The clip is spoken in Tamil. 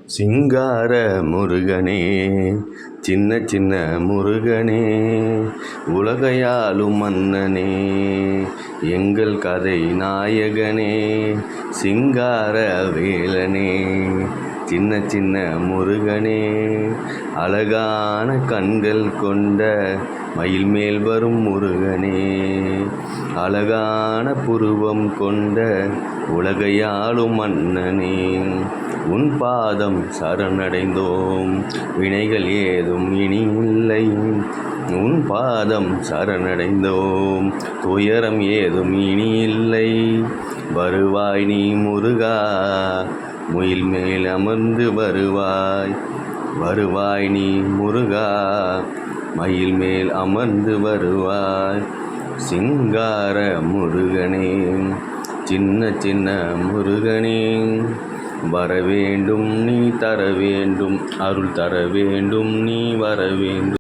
சிங்கார முருகனே, சின்ன சின்ன முருகனே, உலகையாளும் மன்னனே, எங்கள் கதை நாயகனே, சிங்கார வேலனே, சின்ன சின்ன முருகனே, அழகான கண்கள் கொண்ட மயில் மேல் வரும் முருகனே, அழகான புருவம் கொண்ட உலகையாளும் மன்னனே, உன் பாதம் சரணடைந்தோம், வினைகள் ஏதும் இனி இல்லை. உன் பாதம் சரணடைந்தோம், துயரம் ஏதும் இனி இல்லை. வருவாய் நீ முருகா, முயில் மேல் அமர்ந்து வருவாய். வருவாய் நீ முருகா, மயில் மேல் அமர்ந்து வருவாய். சிங்கார முருகனே, சின்ன சின்ன முருகனே, வரவேண்டும் நீ தர வேண்டும், அருள் தர வேண்டும் நீ வர வேண்டும்.